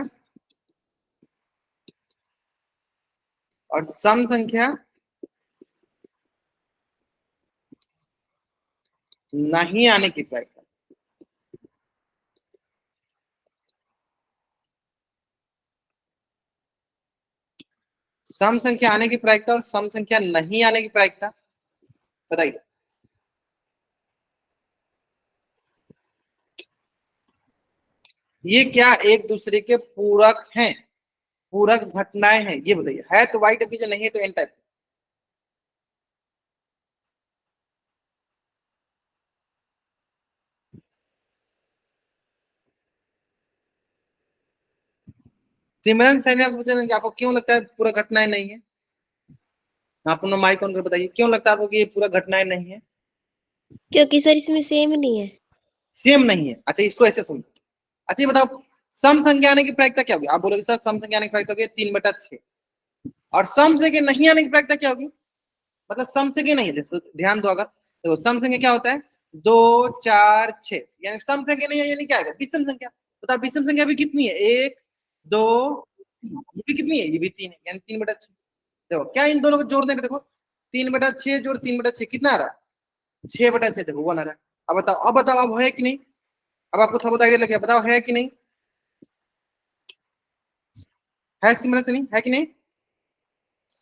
और सम संख्या नहीं आने की प्रायिकता। सम संख्या आने की प्रायिकता और सम संख्या नहीं आने की प्रायिकता बताइए। ये क्या एक दूसरे के पूरक हैं, पूरक घटनाएं हैं? ये बताइए, है तो वाई टाइप की, नहीं है तो एन टाइप। सिमरन सैनी आप पूछे कि आपको क्यों लगता है पूरा घटनाएं नहीं है? आप अपना माइक ऑन कर बताइए, क्यों लगता है आपको कि ये पूरा घटनाएं नहीं है? क्योंकि सर इसमें सेम नहीं है। सेम नहीं है? अच्छा इसको ऐसे सुन। अच्छा ये बताओ, सम संख्या आने की प्रायिकता क्या होगी? आप बोलोगे सर सम संख्या आने की प्रायिकता होगी 3/6, और सम संख्या नहीं आने की प्रायिकता क्या होगी? मतलब सम संख्या नहीं है, जैसे ध्यान दो, अगर तो सम संख्या क्या होता है? 2 4 6, यानी सम संख्या नहीं है, यानी क्या आएगा? विषम संख्या। बताओ विषम संख्या भी कितनी है? 1 2 3, ये भी कितनी है? ये भी 3 है, यानी 3/6। देखो क्या इन दोनों को जोड़ देंगे, देखो 3/6 जोड़ 3/6 कितना आ रहा है? 6/6, देखो 1 आ रहा है। अब बताओ अब है कि नहीं? अब आपको थोड़ा बहुत आइडिया लग गया, बताओ है कि नहीं? है सिमरन से? नहीं है कि नहीं?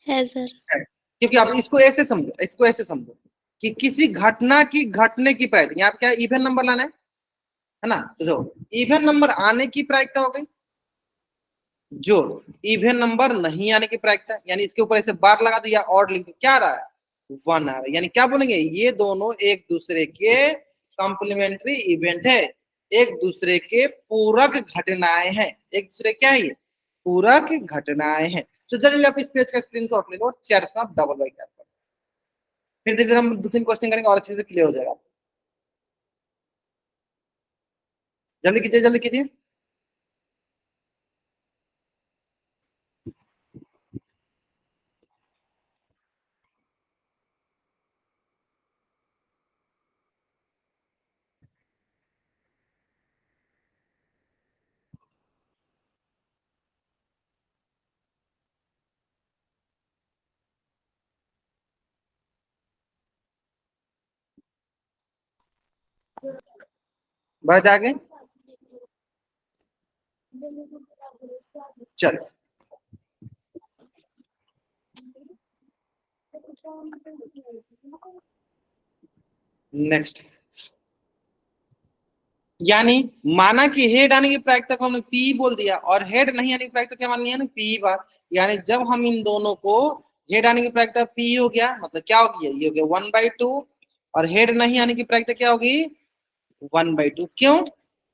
है सर। है। क्योंकि आप इसको ऐसे समझो, इसको ऐसे समझो कि किसी घटना की घटने की प्रायिकता, यहाँ पे क्या इवन नंबर लाना है ना? तो इवन नंबर आने की प्रायिकता हो गई, जो इवन नंबर नहीं आने की प्रायिकता, यानी इसके ऊपर ऐसे बार लगा दो या और लिख दो, क्या आ रहा है? 1 आ रहा है। यानी क्या बोलेंगे? ये दोनों एक दूसरे के कॉम्प्लीमेंट्री इवेंट है, एक दूसरे के पूरक घटनाएं हैं। एक दूसरे क्या है? ये पूरक घटनाएं हैं। तो जल्दी आप इस पेज का स्क्रीनशॉट ले लो और चेयर का डबल बाई कैप करो। फिर धीरे धीरे हम 2 3 क्वेश्चन करेंगे और अच्छे से क्लियर हो जाएगा। जल्दी कीजिए, जल्दी कीजिए। बढ़ जाएंगे, चलो नेक्स्ट। यानी माना कि हेड आने की प्रायिकता को हमने पी बोल दिया और हेड नहीं आने की प्रायिकता क्या मान लिया ना? पी बार। यानी जब हम इन दोनों को, हेड आने की प्रायिकता पी हो गया, मतलब क्या हो गया? ये हो गया 1/2, और हेड नहीं आने की प्रायिकता क्या होगी? 1/2। क्यों?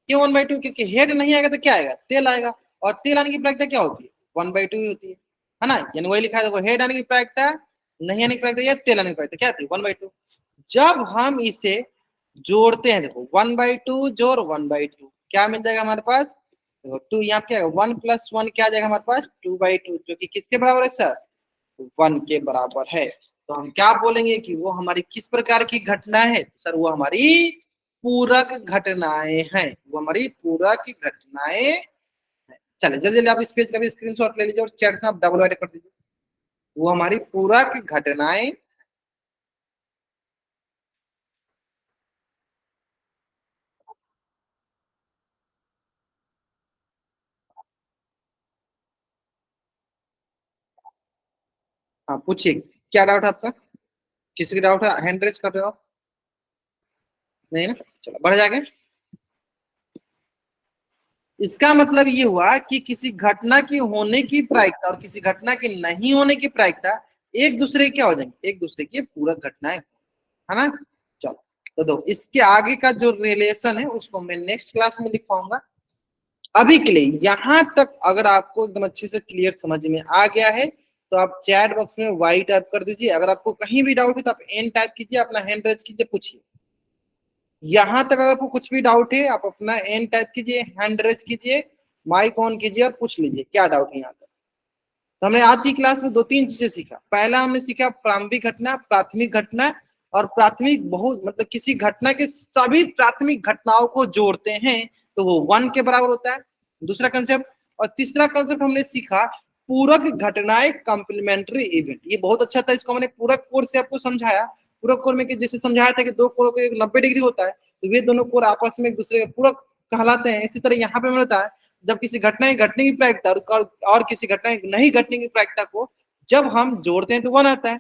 क्यों 1/2? क्योंकि हेड नहीं आएगा तो क्या आएगा? तेल आएगा, और तेल आने की प्रायिकता क्या होती है? 1/2 ही होती है ना? यानी वही लिखा है, देखो हेड आने की प्रायिकता, नहीं आने की प्रायिकता या तेल आने की प्रायिकता क्या थी? 1/2। जब हम इसे जोड़ते हैं, देखो 1/2 जोड़ 1/2 क्या मिल जाएगा हमारे पास? देखो 2 यहाँ क्या है? 1 + 1 क्या आ जाएगा हमारे पास? 2/2, जो कि किसके बराबर है सर? 1 के बराबर है। तो हम क्या बोलेंगे कि वो हमारी किस प्रकार की घटना है सर? वो हमारी पूरक घटनाएं हैं, वो हमारी पूरक घटनाएं हैं। चलिए जल्दी जल्दी आप इस पेज का भी स्क्रीनशॉट ले लीजिए और चैट में आप डबल वाइड कर दीजिए। वो हमारी पूरक घटनाएं। हाँ पूछिए, क्या डाउट है आपका? किसी का डाउट है? हैंड रेज कर रहे हो आप? नहीं ना? चलो बढ़ जाएंगे। इसका मतलब ये हुआ कि किसी घटना की होने की प्रायिकता और किसी घटना की नहीं होने की प्रायिकता एक दूसरे क्या हो जाएंगे? एक दूसरे की पूरक घटनाएं, है ना? चलो तो दो इसके आगे का जो रिलेशन है उसको मैं नेक्स्ट क्लास में दिखाऊंगा। अभी के लिए यहां तक अगर आपको एकदम अच्छे से क्लियर समझ में आ गया है तो आप चैट बॉक्स में वाई टाइप कर दीजिए। अगर आपको कहीं भी डाउट है तो आप एन टाइप कीजिए, अपना हैंड रेज कीजिए, पूछिए। यहां तक अगर आपको कुछ भी डाउट है आप अपना एन टाइप कीजिए, हैंड रेज कीजिए, माइक ऑन कीजिए और पूछ लीजिए क्या डाउट है यहाँ तक। तो हमने आज की क्लास में 2-3 चीजें सीखा। पहला हमने सीखा प्रारंभिक घटना, प्राथमिक घटना और प्राथमिक बहुत मतलब किसी घटना के सभी प्राथमिक घटनाओं को जोड़ते हैं तो वो 1 के बराबर होता है, दूसरा कंसेप्ट। और तीसरा कंसेप्ट हमने सीखा पूरक घटनाएं कंप्लीमेंट्री इवेंट। ये बहुत अच्छा था, इसको मैंने पूरक कोण से आपको समझाया। पूरक कोण में जैसे समझाया था कि दो कोण को 90 डिग्री होता है तो वे दोनों कोण आपस में एक दूसरे के पूरक कहलाते हैं। इसी तरह यहाँ पे मैंने बताया जब किसी घटना की घटने की प्रायिकता और किसी घटना की नहीं घटने की प्रायिकता को जब हम जोड़ते हैं तो 1 आता है।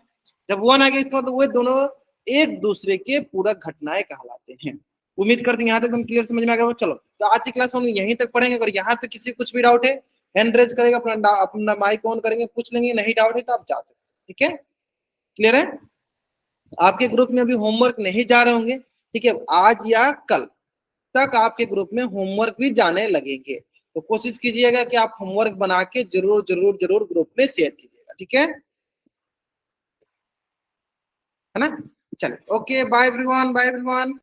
जब 1 आ गया इसका मतलब वे दोनों एक दूसरे के पूरक घटनाएं कहलाते हैं। उम्मीद करते हैं यहाँ तक हम क्लियर समझ में आ गया हो। चलो तो आज की क्लास हम यहीं तक पढ़ेंगे। अगर यहाँ तक किसी कुछ भी डाउट है हैंड रेज करेगा, अपना माइक ऑन करेंगे, पूछ लेंगे। नहीं डाउट है तो आप जा सकते हैं। ठीक है, क्लियर है। आपके ग्रुप में अभी होमवर्क नहीं जा रहे होंगे, ठीक है, आज या कल तक आपके ग्रुप में होमवर्क भी जाने लगेंगे। तो कोशिश कीजिएगा कि आप होमवर्क बना के जरूर जरूर जरूर ग्रुप में शेयर कीजिएगा। ठीक है ना। चलिए okay, bye everyone, bye everyone.